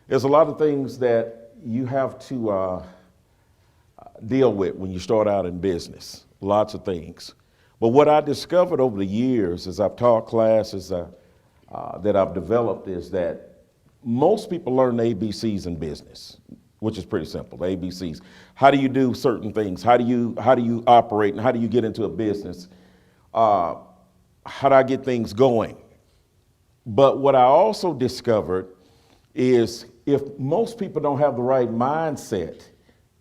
There's a lot of things that you have to deal with when you start out in business, lots of things. But what I discovered over the years as I've taught classes that I've developed is that most people learn the ABCs in business, which is pretty simple, the ABCs. How do you do certain things? How do you operate and how do you get into a business? How do I get things going? But what I also discovered is if most people don't have the right mindset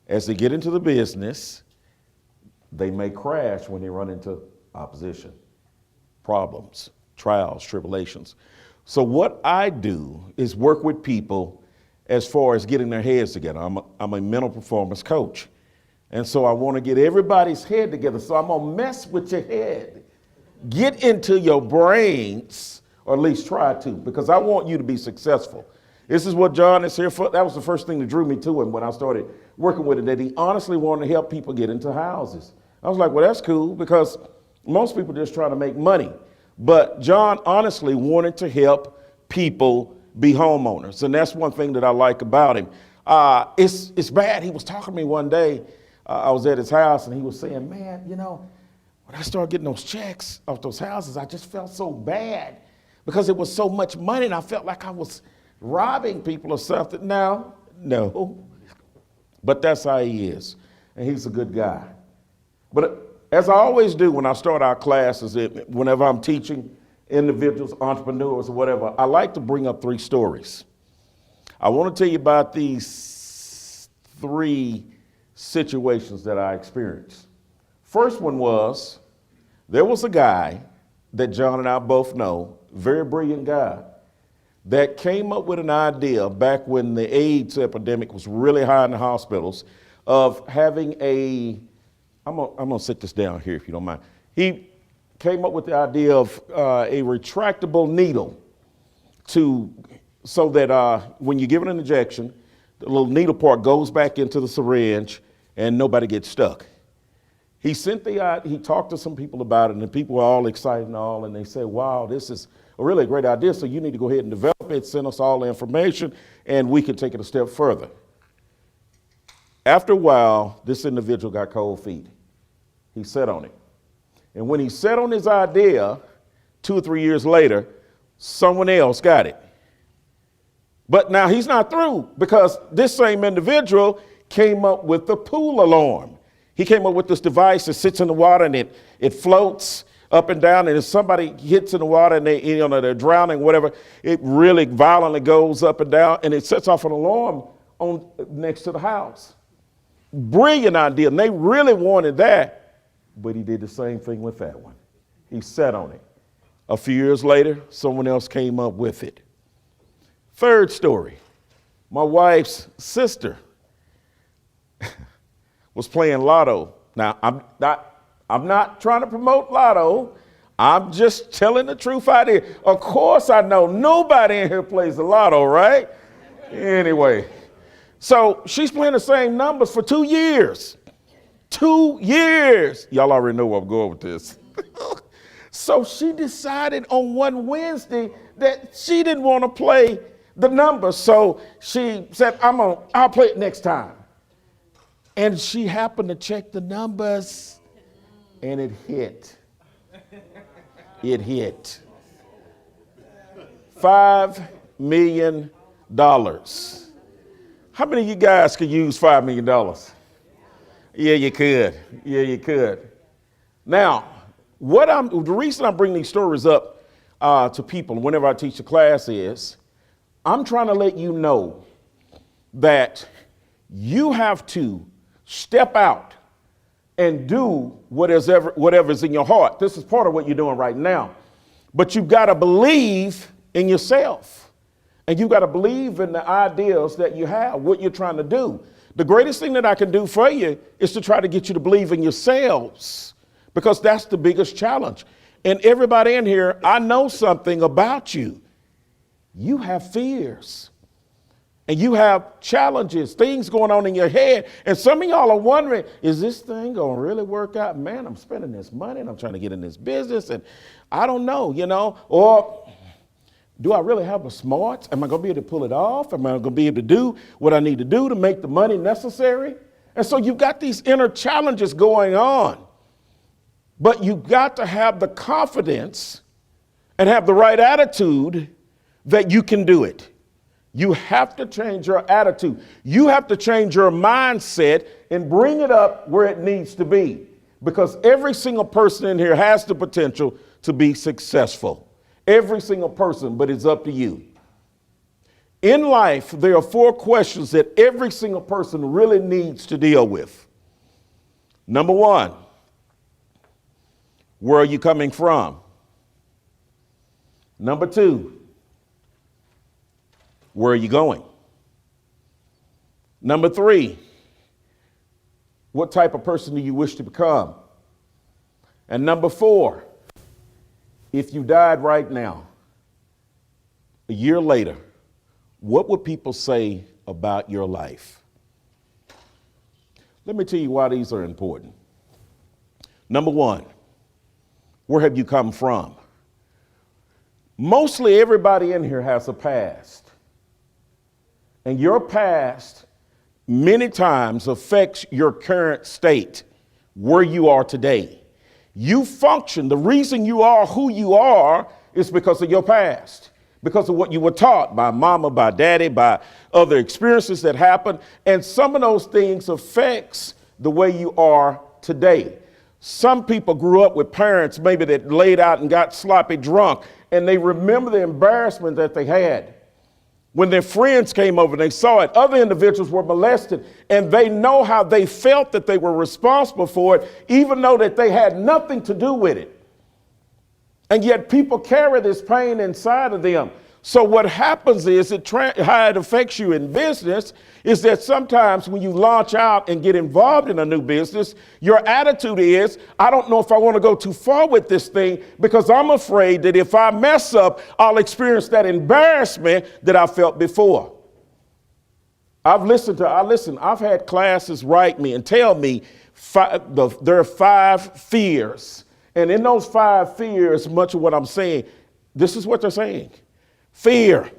as they get into the business, they may crash when they run into opposition, problems, trials, tribulations. So what I do is work with people as far as getting their heads together. I'm a mental performance coach. And so I want to get everybody's head together. So I'm going to mess with your head. Get into your brains, or at least try to, because I want you to be successful. This is what John is here for. That was the first thing that drew me to him when I started working with him, that he honestly wanted to help people get into houses. I was like, well, that's cool, because most people just try to make money. But John honestly wanted to help people be homeowners. And that's one thing that I like about him. It's bad. He was talking to me one day. I was at his house and he was saying, man, you know, when I started getting those checks off those houses, I just felt so bad because it was so much money and I felt like I was robbing people or something. Now, no, but that's how he is. And he's a good guy. But as I always do when I start our classes, whenever I'm teaching individuals, entrepreneurs, or whatever, I like to bring up 3 stories. I want to tell you about these 3 situations that I experienced. First one was, there was a guy that John and I both know, very brilliant guy, that came up with an idea back when the AIDS epidemic was really high in the hospitals of having I'm gonna sit this down here if you don't mind. He came up with the idea of a retractable needle so that when you give it an injection, the little needle part goes back into the syringe and nobody gets stuck. He talked to some people about it and the people were all excited and all, and they said, wow, this is a really great idea. So you need to go ahead and develop it, send us all the information, and we can take it a step further. After a while, this individual got cold feet. He sat on it. And when he sat on his idea, 2 or 3 years later, someone else got it. But now he's not through, because this same individual came up with the pool alarm. He came up with this device that sits in the water and it floats up and down, and if somebody hits in the water and they're drowning, whatever, it really violently goes up and down, and it sets off an alarm next to the house. Brilliant idea, and they really wanted that, but he did the same thing with that one. He sat on it. A few years later, someone else came up with it. Third story, my wife's sister was playing lotto. Now, I'm not trying to promote lotto. I'm just telling the truth out here. Of course I know nobody in here plays the lotto, right? Anyway, so she's playing the same numbers for 2 years. 2 years. Y'all already know where I'm going with this. So she decided on one Wednesday that she didn't want to play the numbers. So she said, I'll play it next time. And she happened to check the numbers, and it hit. It hit. $5 million. How many of you guys could use $5 million? Yeah, you could. Yeah, you could. Now, the reason I bring these stories up to people whenever I teach a class is, I'm trying to let you know that you have to step out and do whatever's in your heart. This is part of what you're doing right now. But you've got to believe in yourself. And you've got to believe in the ideas that you have, what you're trying to do. The greatest thing that I can do for you is to try to get you to believe in yourselves, because that's the biggest challenge. And everybody in here, I know something about you. You have fears. And you have challenges, things going on in your head. And some of y'all are wondering, is this thing going to really work out? Man, I'm spending this money and I'm trying to get in this business and I don't know, or Do I really have the smarts? Am I going to be able to pull it off? Am I going to be able to do what I need to do to make the money necessary? And so you've got these inner challenges going on. But you've got to have the confidence and have the right attitude that you can do it. You have to change your attitude. You have to change your mindset and bring it up where it needs to be. Because every single person in here has the potential to be successful. Every single person, but it's up to you. In life, there are 4 questions that every single person really needs to deal with. Number 1, where are you coming from? Number 2, where are you going? Number 3, what type of person do you wish to become? And number 4, if you died right now, a year later, what would people say about your life? Let me tell you why these are important. Number 1, where have you come from? Mostly everybody in here has a past. And your past many times affects your current state, where you are today. You function, the reason you are who you are is because of your past, because of what you were taught by mama, by daddy, by other experiences that happened. And some of those things affects the way you are today. Some people grew up with parents maybe that laid out and got sloppy drunk, and they remember the embarrassment that they had. When their friends came over and they saw it, other individuals were molested, and they know how they felt that they were responsible for it, even though that they had nothing to do with it. And yet people carry this pain inside of them. So what happens is, how it affects you in business is that sometimes when you launch out and get involved in a new business, your attitude is, I don't know if I want to go too far with this thing because I'm afraid that if I mess up, I'll experience that embarrassment that I felt before. I've had classes write me and tell me there are 5 fears. And in those 5 fears, much of what I'm saying, this is what they're saying. Fear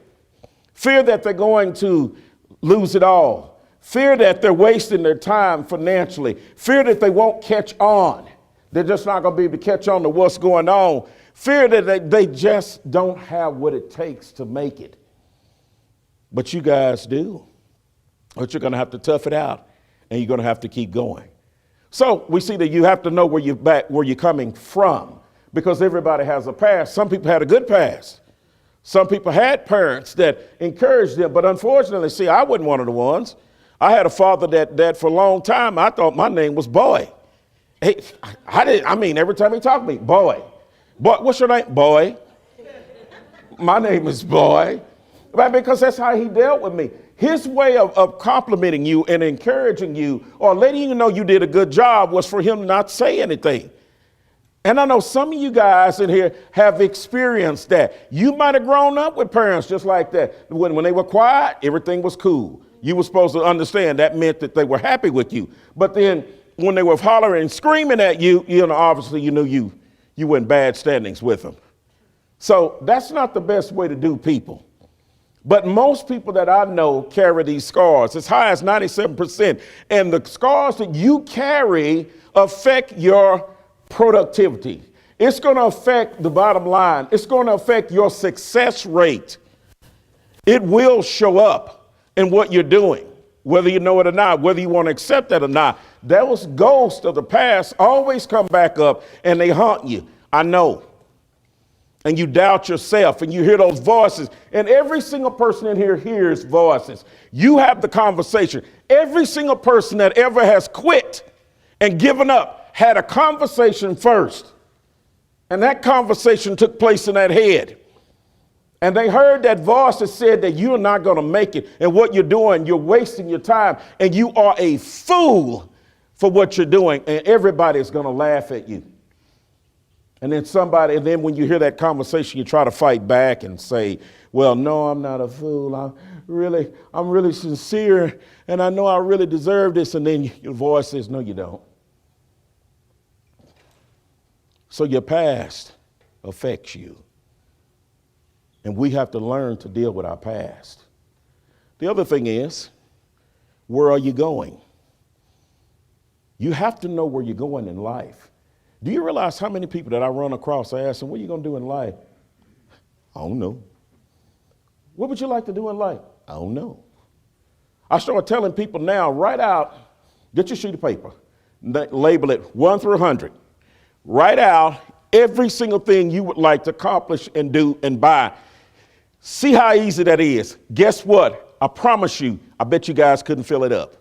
that they're going to lose it all. Fear that they're wasting their time financially. Fear that they won't catch on. They're just not going to be able to catch on to what's going on. Fear that they just don't have what it takes to make it. But you guys do. But you're going to have to tough it out, and you're going to have to keep going. So we see that you have to know where you're coming from, because everybody has a past. Some people had a good past. Some people had parents that encouraged them, but unfortunately, see, I wasn't one of the ones. I had a father that for a long time, I thought my name was Boy. Every time he talked to me, Boy. Boy, what's your name? Boy. My name is Boy. Because that's how he dealt with me. His way of complimenting you and encouraging you or letting you know you did a good job was for him not to say anything. And I know some of you guys in here have experienced that. You might have grown up with parents just like that. When they were quiet, everything was cool. You were supposed to understand that meant that they were happy with you. But then when they were hollering and screaming at you, obviously you knew you were in bad standings with them. So that's not the best way to do people. But most people that I know carry these scars, as high as 97%. And the scars that you carry affect your productivity. It's going to affect the bottom line. It's going to affect your success rate. It will show up in what you're doing, whether you know it or not, whether you want to accept that or not. Those ghosts of the past always come back up and they haunt you. I know. And you doubt yourself and you hear those voices, and every single person in here hears voices. You have the conversation. Every single person that ever has quit and given up had a conversation first. And that conversation took place in that head. And they heard that voice that said that you're not going to make it. And what you're doing, you're wasting your time. And you are a fool for what you're doing. And everybody is going to laugh at you. And then when you hear that conversation, you try to fight back and say, well, no, I'm not a fool. I'm really sincere. And I know I really deserve this. And then your voice says, no, you don't. So your past affects you. And we have to learn to deal with our past. The other thing is, where are you going? You have to know where you're going in life. Do you realize how many people that I run across, I ask them, what are you going to do in life? I don't know. What would you like to do in life? I don't know. I start telling people now, write out, get your sheet of paper, label it 1 through 100. Write out every single thing you would like to accomplish and do and buy. See how easy that is. Guess what? I promise you, I bet you guys couldn't fill it up.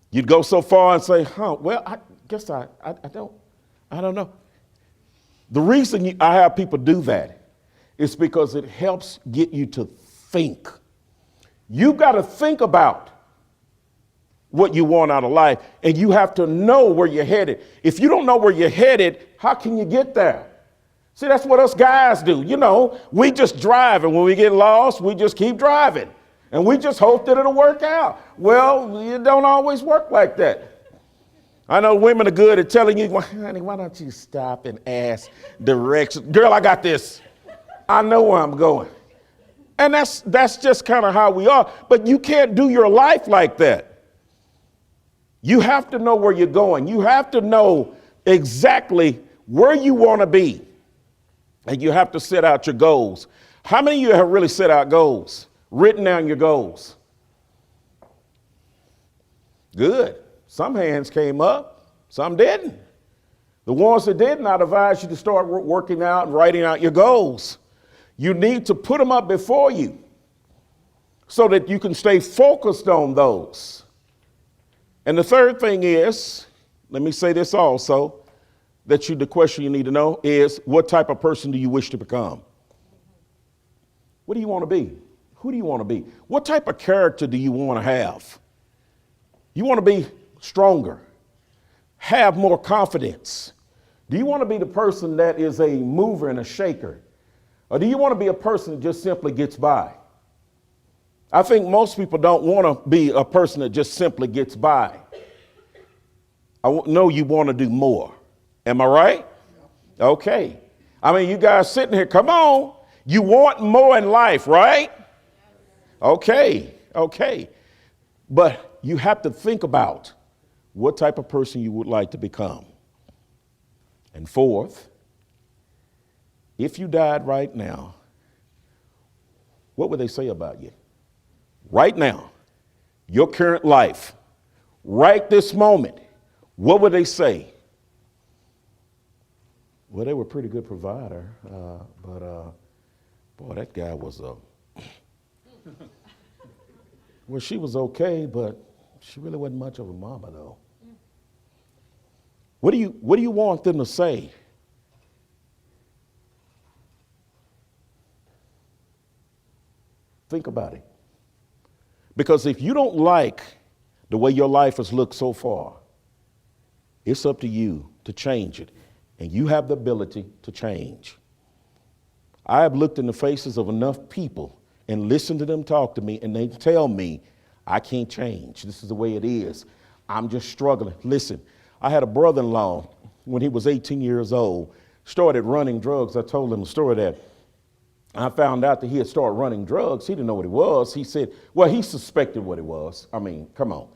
You'd go so far and say, well, I guess I don't know. The reason I have people do that is because it helps get you to think. You got to think about what you want out of life, and you have to know where you're headed. If you don't know where you're headed, how can you get there? See, that's what us guys do. You know, we just drive, and when we get lost, we just keep driving. And we just hope that it'll work out. Well, it don't always work like that. I know women are good at telling you, well, honey, why don't you stop and ask directions? Girl, I got this. I know where I'm going. And that's just kind of how we are. But you can't do your life like that. You have to know where you're going. You have to know exactly where you want to be. And you have to set out your goals. How many of you have really set out goals? Written down your goals? Good. Some hands came up, some didn't. The ones that didn't, I'd advise you to start working out and writing out your goals. You need to put them up before you so that you can stay focused on those. And the third thing is, let me say this also, the question you need to know is, what type of person do you wish to become? What do you want to be? Who do you want to be? What type of character do you want to have? You want to be stronger, have more confidence. Do you want to be the person that is a mover and a shaker? Or do you want to be a person that just simply gets by? I think most people don't want to be a person that just simply gets by. I know you want to do more. Am I right? Okay. I mean, you guys sitting here, come on. You want more in life, right? Okay. But you have to think about what type of person you would like to become. And fourth, if you died right now, what would they say about you? Right now, your current life, right this moment, what would they say? Well, they were a pretty good provider, but boy, that guy was well, she was okay, but she really wasn't much of a mama, though. What do you want them to say? Think about it. Because if you don't like the way your life has looked so far, it's up to you to change it. And you have the ability to change. I have looked in the faces of enough people and listened to them talk to me, and they tell me, I can't change. This is the way it is. I'm just struggling. Listen, I had a brother-in-law when he was 18 years old, started running drugs. I told him the story that I found out that he had started running drugs. He didn't know what it was. He said, well, he suspected what it was. I mean, come on.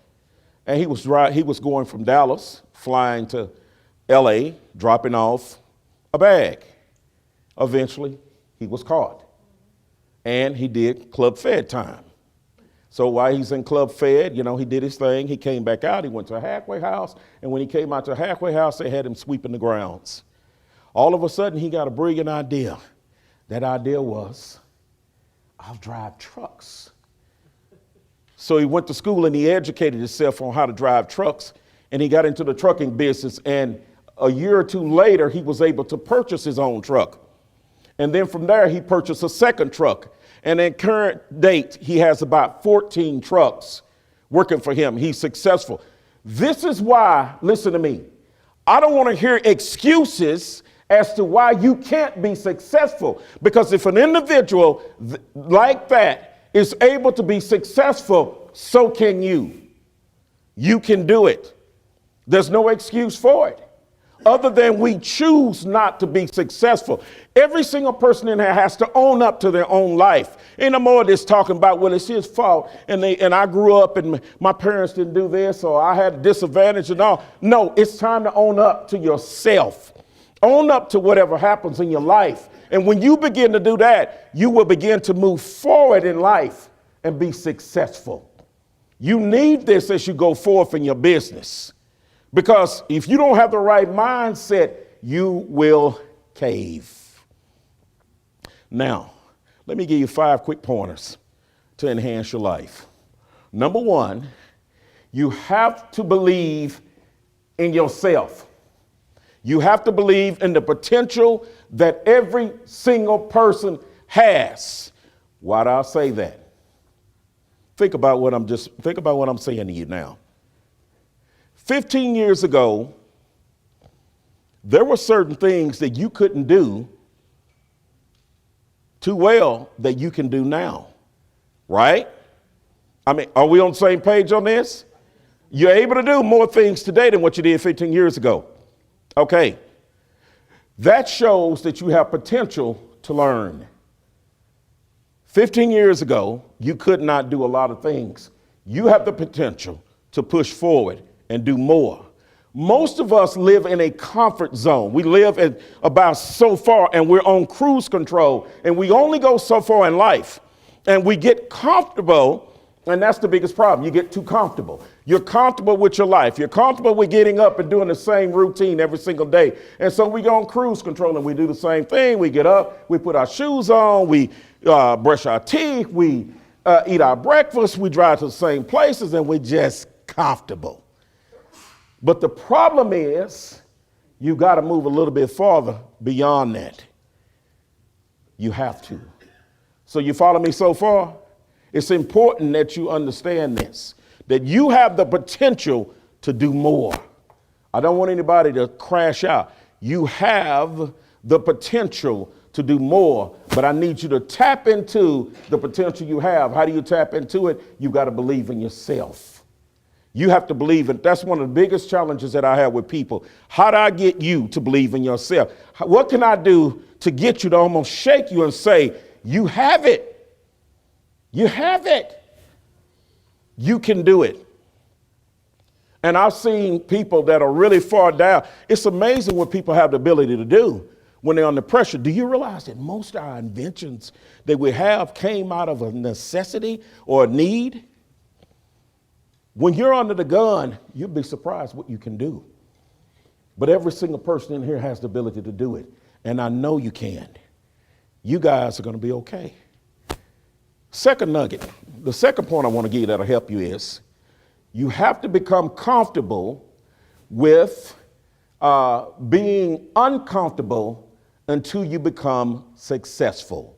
And he was going from Dallas, flying to LA, dropping off a bag. Eventually, he was caught. And he did Club Fed time. So while he's in Club Fed, he did his thing. He came back out. He went to a halfway house. And when he came out to a halfway house, they had him sweeping the grounds. All of a sudden, he got a brilliant idea. That idea was, I'll drive trucks. So he went to school and he educated himself on how to drive trucks. And he got into the trucking business. And a year or two later, he was able to purchase his own truck. And then from there, he purchased a second truck. And in current date, he has about 14 trucks working for him. He's successful. This is why, listen to me, I don't want to hear excuses as to why you can't be successful. Because if an individual like that is able to be successful, so can you. You can do it. There's no excuse for it. other than we choose not to be successful. Every single person in here has to own up to their own life. Ain't no more of this talking about, well, it's his fault, and I grew up and my parents didn't do this, or I had a disadvantage and all. No, it's time to own up to yourself. Own up to whatever happens in your life. And when you begin to do that, you will begin to move forward in life and be successful. You need this as you go forth in your business. Because if you don't have the right mindset, you will cave. Now, let me give you 5 quick pointers to enhance your life. Number 1, you have to believe in yourself. You have to believe in the potential that every single person has. Why do I say that? Think about what I'm saying to you now. 15 years ago, there were certain things that you couldn't do too well that you can do now, right? I mean, are we on the same page on this? You're able to do more things today than what you did 15 years ago. Okay. That shows that you have potential to learn. 15 years ago, you could not do a lot of things. You have the potential to push forward and do more. Most of us live in a comfort zone. We live at about so far and we're on cruise control and we only go so far in life and we get comfortable, and that's the biggest problem. You get too comfortable. You're comfortable with your life. You're comfortable with getting up and doing the same routine every single day. And so we go on cruise control and we do the same thing. We get up, we put our shoes on, we brush our teeth, we eat our breakfast, we drive to the same places, and we're just comfortable. But the problem is, you got to move a little bit farther beyond that. You have to. So you follow me so far? It's important that you understand this, that you have the potential to do more. I don't want anybody to crash out. You have the potential to do more, but I need you to tap into the potential you have. How do you tap into it? You got to believe in yourself. You have to believe in, that's one of the biggest challenges that I have with people. How do I get you to believe in yourself? What can I do to get you to almost shake you and say, you have it. You have it. You can do it. And I've seen people that are really far down. It's amazing what people have the ability to do when they're under pressure. Do you realize that most of our inventions that we have came out of a necessity or a need? When you're under the gun, you'll be surprised what you can do. But every single person in here has the ability to do it. And I know you can. You guys are going to be okay. Second nugget, the second point I want to give you that'll help you is you have to become comfortable with being uncomfortable until you become successful.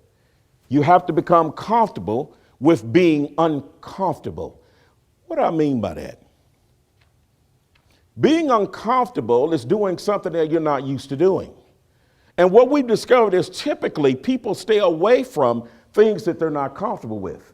You have to become comfortable with being uncomfortable. What do I mean by that? Being uncomfortable is doing something that you're not used to doing. And what we've discovered is typically people stay away from things that they're not comfortable with.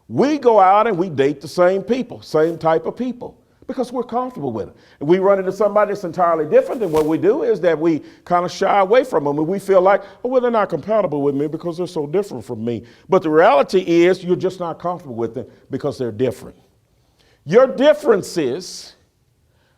We go out and we date the same people, same type of people, because we're comfortable with it. And we run into somebody that's entirely different, than what we do is that we kind of shy away from them and we feel like, oh, well, they're not compatible with me because they're so different from me. But the reality is you're just not comfortable with them because they're different. Your differences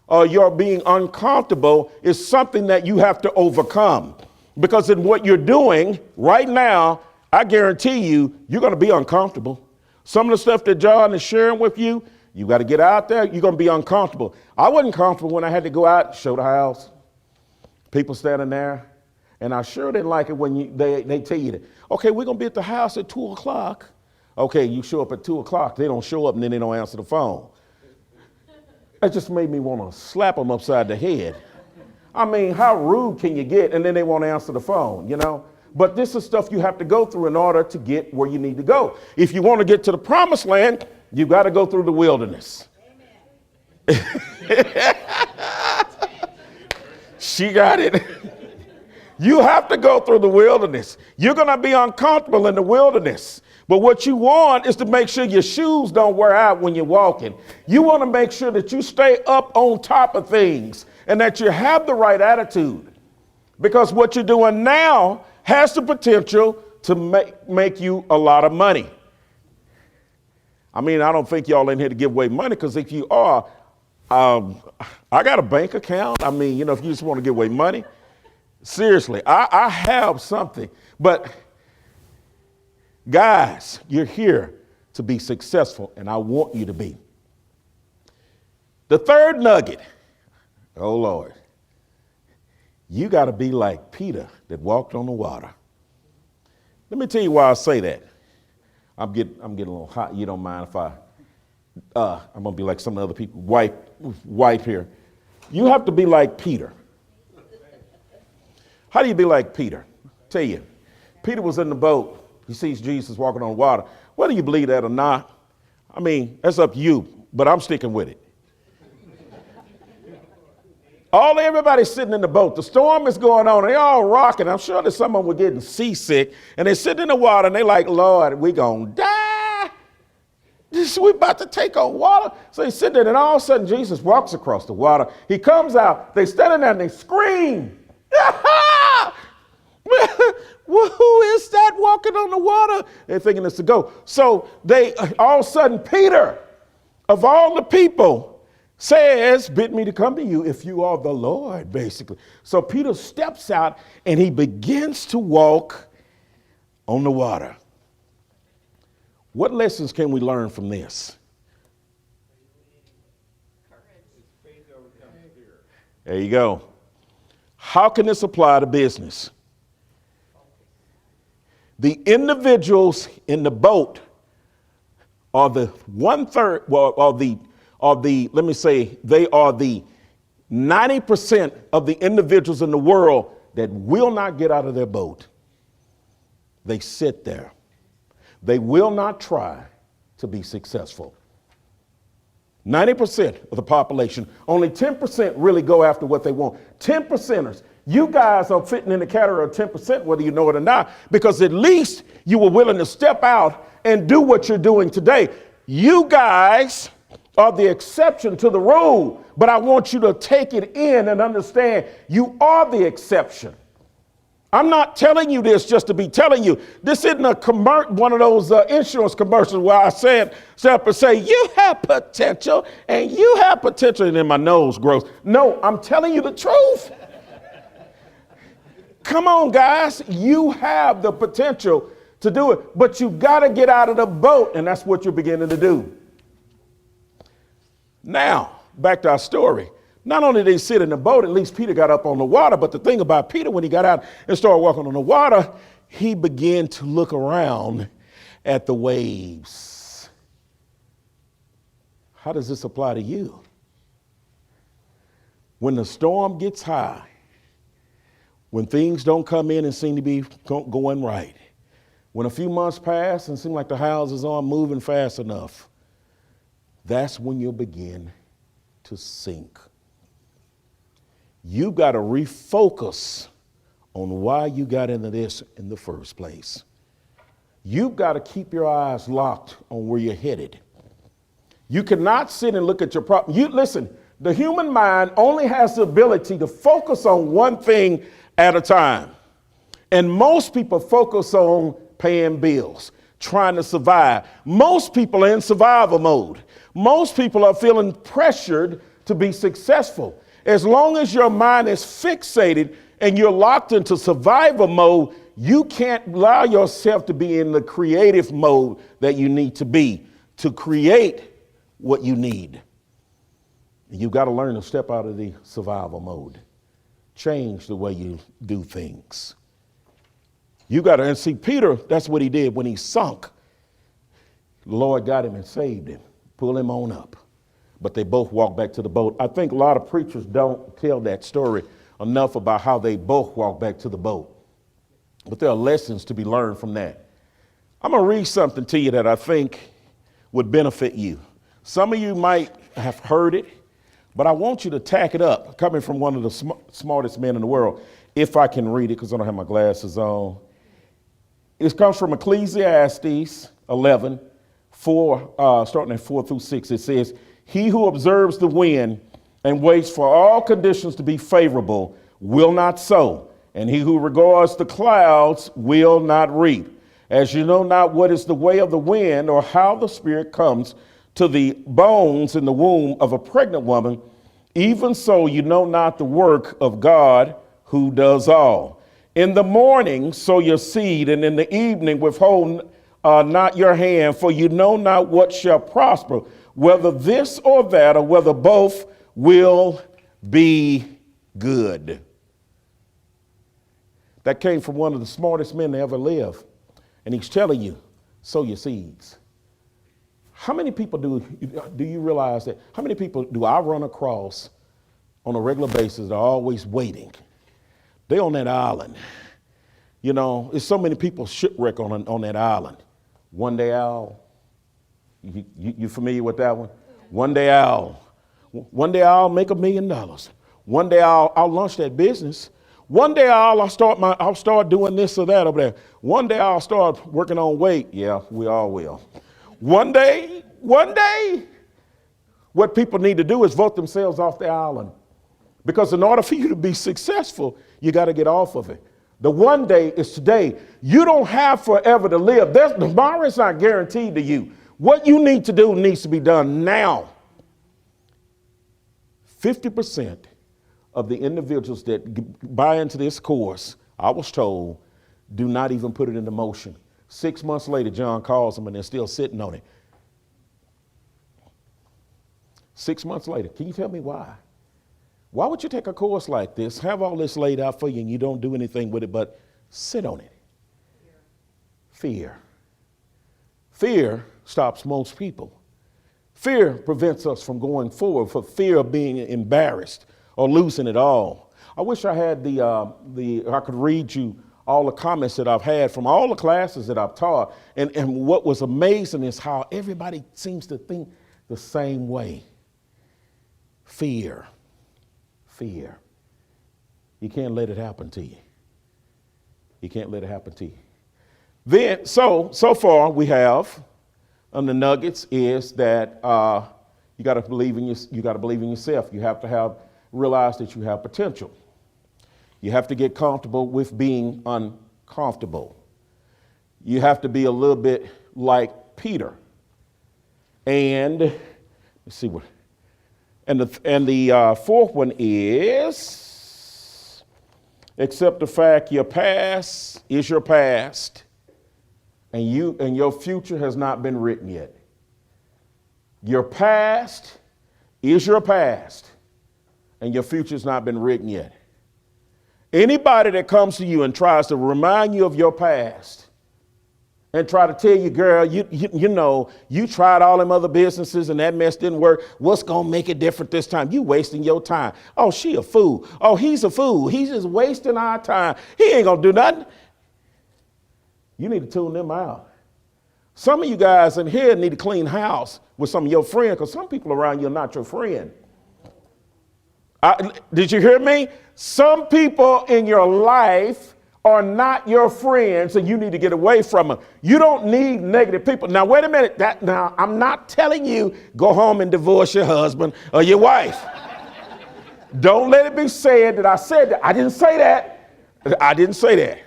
or your being uncomfortable is something that you have to overcome, because in what you're doing right now, I guarantee you, you're going to be uncomfortable. Some of the stuff that John is sharing with you, you got to get out there. You're going to be uncomfortable. I wasn't comfortable when I had to go out and show the house. People standing there. And I sure didn't like it when they tell you that, okay, we're going to be at the house at 2 o'clock. Okay, you show up at 2 o'clock. They don't show up and then they don't answer the phone. That just made me want to slap them upside the head. I mean, how rude can you get? And then they won't answer the phone, you know? But this is stuff you have to go through in order to get where you need to go. If you want to get to the promised land, you've got to go through the wilderness. She got it. You have to go through the wilderness. You're going to be uncomfortable in the wilderness. But what you want is to make sure your shoes don't wear out when you're walking. You want to make sure that you stay up on top of things and that you have the right attitude. Because what you're doing now has the potential to make you a lot of money. I mean, I don't think y'all in here to give away money, because if you are, I got a bank account. I mean, if you just want to give away money, seriously, I have something. But guys, you're here to be successful, and I want you to be. The third nugget, oh Lord, you got to be like Peter that walked on the water. Let me tell you why I say that. I'm getting a little hot. You don't mind if I'm going to be like some other people, wipe here. You have to be like Peter. How do you be like Peter? Tell you, Peter was in the boat. He sees Jesus walking on water. Whether you believe that or not, I mean, that's up to you, but I'm sticking with it. Everybody's sitting in the boat. The storm is going on. They're all rocking. I'm sure that some of them were getting seasick. And they're sitting in the water, and they're like, Lord, we're going to die. We're about to take on water. So he's sitting there, and all of a sudden, Jesus walks across the water. He comes out. They're standing there, and they scream. Who is that walking on the water? They're thinking it's a ghost. So they, all of a sudden, Peter, of all the people, says, bid me to come to you if you are the Lord, basically. So Peter steps out and he begins to walk on the water. What lessons can we learn from this? There you go. How can this apply to business? The individuals in the boat are the 1/3, let me say, they are the 90% of the individuals in the world that will not get out of their boat. They sit there. They will not try to be successful. 90% of the population, only 10% really go after what they want. 10%ers. You guys are fitting in the category of 10%, whether you know it or not, because at least you were willing to step out and do what you're doing today. You guys are the exception to the rule, but I want you to take it in and understand you are the exception. I'm not telling you this just to be telling you. This isn't one of those insurance commercials where I stand up and say, you have potential and you have potential, and then my nose grows. No, I'm telling you the truth. Come on, guys. You have the potential to do it, but you got to get out of the boat, and that's what you're beginning to do. Now, back to our story. Not only did he sit in the boat, at least Peter got up on the water, but the thing about Peter, when he got out and started walking on the water, he began to look around at the waves. How does this apply to you? When the storm gets high, when things don't come in and seem to be going right, when a few months pass and seem like the houses aren't moving fast enough, that's when you'll begin to sink. You got to refocus on why you got into this in the first place. You've got to keep your eyes locked on where you're headed. You cannot sit and look at your problem. Listen, the human mind only has the ability to focus on one thing at a time. And most people focus on paying bills, trying to survive. Most people are in survival mode. Most people are feeling pressured to be successful. As long as your mind is fixated and you're locked into survival mode, you can't allow yourself to be in the creative mode that you need to be to create what you need. You've got to learn to step out of the survival mode. Change the way you do things. You got to, and see, Peter, that's what he did when he sunk. The Lord got him and saved him, pulled him on up. But they both walked back to the boat. I think a lot of preachers don't tell that story enough about how they both walked back to the boat. But there are lessons to be learned from that. I'm going to read something to you that I think would benefit you. Some of you might have heard it, but I want you to tack it up, coming from one of the smartest men in the world, if I can read it, because I don't have my glasses on. It comes from Ecclesiastes 11, starting at 4 through 6. It says, he who observes the wind and waits for all conditions to be favorable will not sow, and he who regards the clouds will not reap. As you know not what is the way of the wind, or how the Spirit comes to the bones in the womb of a pregnant woman, even so you know not the work of God who does all. In the morning sow your seed, and in the evening withhold not your hand, for you know not what shall prosper, whether this or that, or whether both will be good. That came from one of the smartest men to ever live. And he's telling you, sow your seeds. How many people do you realize that? How many people do I run across on a regular basis that are always waiting? They're on that island. You know, there's so many people shipwreck on that island. One day I'll, you familiar with that one? One day I'll make $1 million. One day I'll launch that business. One day I'll start doing this or that over there. One day I'll start working on weight. Yeah, we all will. One day, what people need to do is vote themselves off the island. Because in order for you to be successful, you got to get off of it. The one day is today. You don't have forever to live. Tomorrow is not guaranteed to you. What you need to do needs to be done now. 50% of the individuals that buy into this course, I was told, do not even put it into motion. 6 months later, John calls them and they're still sitting on it. 6 months later, can you tell me why? Why would you take a course like this, have all this laid out for you, and you don't do anything with it but sit on it? Fear. Fear stops most people. Fear prevents us from going forward for fear of being embarrassed or losing it all. I wish I had I could read you all the comments that I've had from all the classes that I've taught. And what was amazing is how everybody seems to think the same way. Fear. Fear. You can't let it happen to you. You can't let it happen to you. Then, so far we have, on the nuggets is that you got to believe in yourself. You have to realize that you have potential. You have to get comfortable with being uncomfortable. You have to be a little bit like Peter. And let's see what. And the fourth one is accept the fact your past is your past, and your future has not been written yet. Your past is your past, and your future has not been written yet. Anybody that comes to you and tries to remind you of your past and try to tell you, girl, you know, you tried all them other businesses and that mess didn't work. What's going to make it different this time? You wasting your time. Oh, she a fool. Oh, he's a fool. He's just wasting our time. He ain't going to do nothing. You need to tune them out. Some of you guys in here need to clean house with some of your friends, because some people around you are not your friend. Did you hear me? Some people in your life are not your friends, and you need to get away from them. You don't need negative people. Now, wait a minute. Now, I'm not telling you go home and divorce your husband or your wife. Don't let it be said that I said that. I didn't say that. I didn't say that.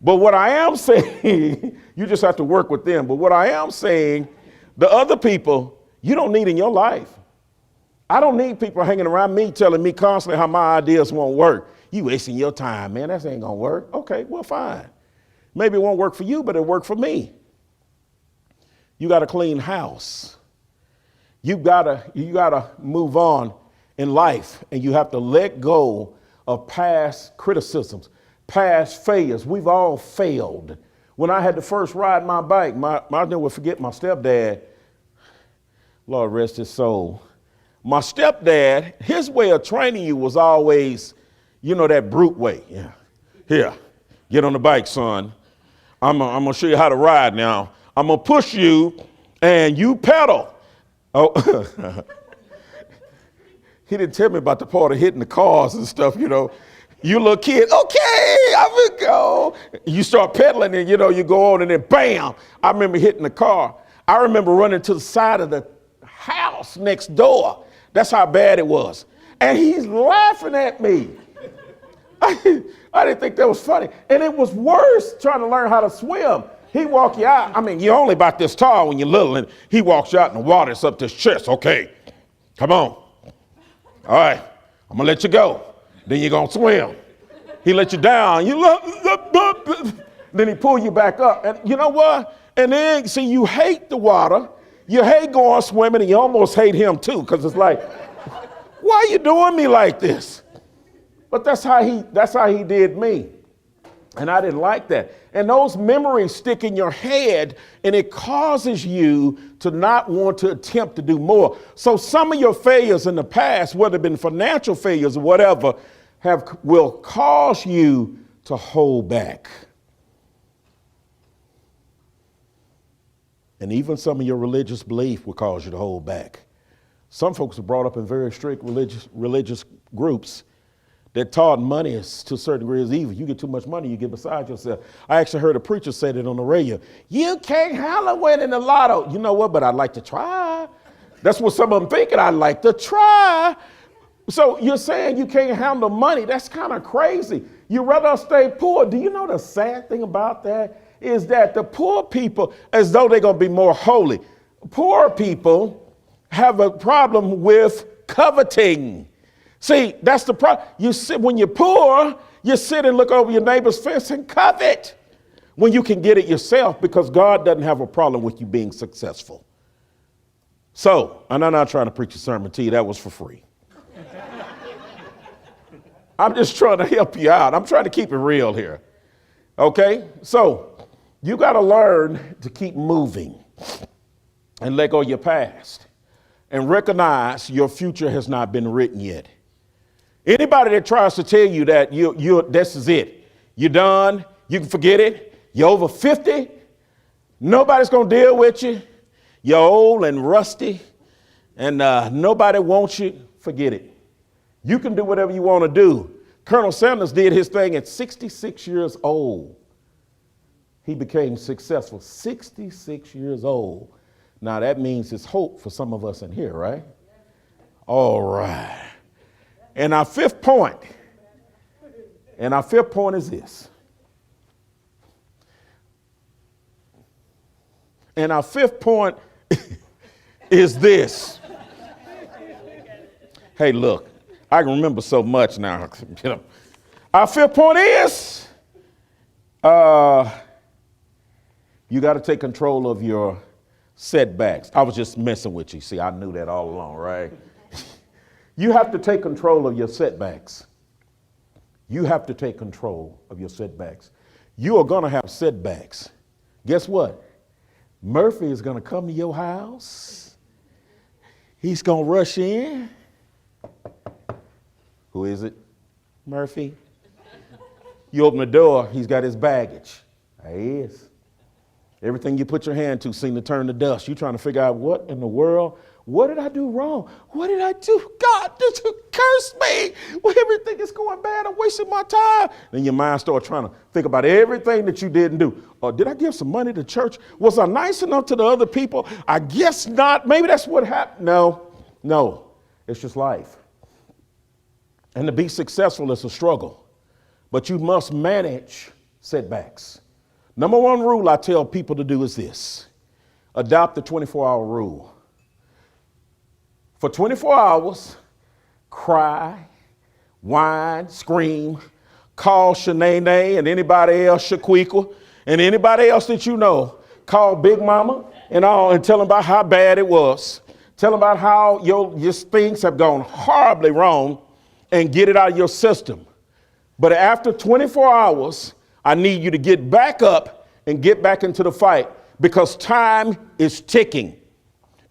But what I am saying, you just have to work with them. But what I am saying, the other people, you don't need in your life. I don't need people hanging around me telling me constantly how my ideas won't work. You wasting your time, man. That ain't gonna work. Okay, well, fine. Maybe it won't work for you, but it'll work for me. You got to clean house. You gotta move on in life, and you have to let go of past criticisms, past failures. We've all failed. When I had to first ride my bike, I'll never forget my stepdad. Lord rest his soul. My stepdad, his way of training you was always, that brute way. Yeah. Here, get on the bike, son. I'm going to show you how to ride now. I'm going to push you and you pedal. Oh, he didn't tell me about the part of hitting the cars and stuff, You little kid, okay, I will go. You start pedaling and, you go on and then bam, I remember hitting the car. I remember running to the side of the house next door. That's how bad it was. And he's laughing at me. I didn't think that was funny. And it was worse trying to learn how to swim. He walk you out. I mean, you're only about this tall when you're little, and he walks you out in the water. It's up to his chest. Okay, come on. All right, I'm going to let you go. Then you're going to swim. He let you down. Then he pull you back up. And you know what? And then, see, you hate the water. You hate going swimming, and you almost hate him, too, because it's like, why are you doing me like this? But that's how he did me. And I didn't like that. And those memories stick in your head, and it causes you to not want to attempt to do more. So some of your failures in the past, whether it been financial failures or whatever, will cause you to hold back. And even some of your religious belief will cause you to hold back. Some folks are brought up in very strict religious groups that taught money is to a certain degree is evil. You get too much money, you get beside yourself. I actually heard a preacher say that on the radio. You can't handle winning the lotto. You know what? But I'd like to try. That's what some of them thinking. I'd like to try. So you're saying you can't handle money. That's kind of crazy. You'd rather stay poor. Do you know the sad thing about that is that the poor people, as though they're going to be more holy, poor people have a problem with coveting. See, that's the problem. You sit when you're poor, you sit and look over your neighbor's fence and covet when you can get it yourself, because God doesn't have a problem with you being successful. So, and I'm not trying to preach a sermon to you. That was for free. I'm just trying to help you out. I'm trying to keep it real here. Okay? So, you got to learn to keep moving and let go of your past and recognize your future has not been written yet. Anybody that tries to tell you that this is it, you're done, you can forget it, you're over 50, nobody's going to deal with you, you're old and rusty, and nobody wants you, forget it. You can do whatever you want to do. Colonel Sanders did his thing at 66 years old. He became successful, 66 years old. Now that means it's hope for some of us in here, right? All right. And our fifth point is this. And our fifth point is this. Hey, look, I can remember so much now. Our fifth point is you got to take control of your setbacks. I was just messing with you. See, I knew that all along, right? You have to take control of your setbacks. You have to take control of your setbacks. You are going to have setbacks. Guess what? Murphy is going to come to your house. He's going to rush in. Who is it? Murphy. You open the door, he's got his baggage. There he is. Everything you put your hand to seems to turn to dust. You're trying to figure out what in the world. What did I do wrong? What did I do? God, did you curse me? Well, everything is going bad. I'm wasting my time. Then your mind starts trying to think about everything that you didn't do. Or did I give some money to church? Was I nice enough to the other people? I guess not. Maybe that's what happened. No, it's just life. And to be successful is a struggle. But you must manage setbacks. Number one rule I tell people to do is this. Adopt the 24-hour rule. For 24 hours, cry, whine, scream, call Shanae and anybody else, Shaquiqua, and anybody else that you know. Call Big Mama and all and tell them about how bad it was. Tell them about how your things have gone horribly wrong and get it out of your system. But after 24 hours, I need you to get back up and get back into the fight because time is ticking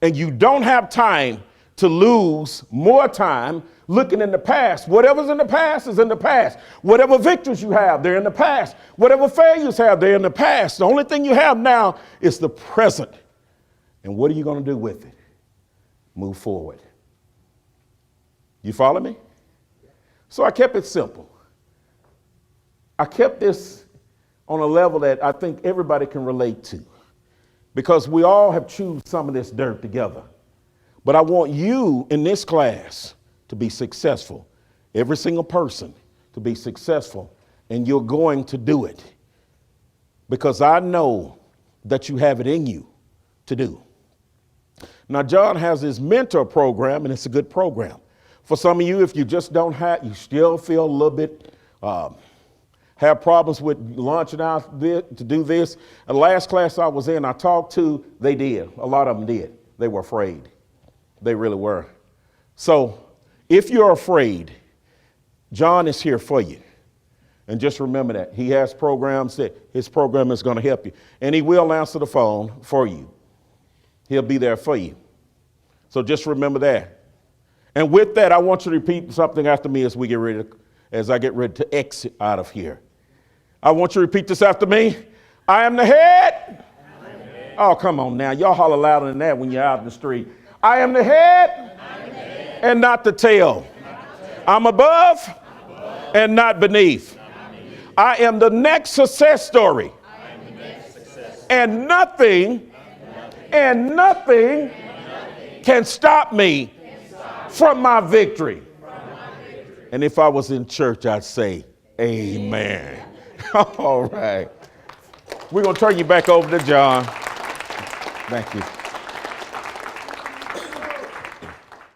and you don't have time to lose more time looking in the past. Whatever's in the past is in the past. Whatever victories you have, they're in the past. Whatever failures have, they're in the past. The only thing you have now is the present. And what are you going to do with it? Move forward. You follow me? So I kept it simple. I kept this on a level that I think everybody can relate to because we all have chewed some of this dirt together. But I want you in this class to be successful. Every single person to be successful. And you're going to do it. Because I know that you have it in you to do. Now, John has his mentor program, and it's a good program. For some of you, if you just don't have, you still feel a little bit, have problems with launching out to do this. The last class I was in, I talked to, they did. A lot of them did. They were afraid. They really were. So if you're afraid, John is here for you. And just remember that. He has programs that his program is going to help you. And he will answer the phone for you. He'll be there for you. So just remember that. And with that, I want you to repeat something after me as I get ready to exit out of here. I want you to repeat this after me. I am the head. Oh, come on now. Y'all holler louder than that when you're out in the street. I am the head, and not the tail. I'm above and not beneath. I am the next success story. And nothing can stop me from my victory. And if I was in church, I'd say, amen. All right. We're going to turn you back over to John. Thank you.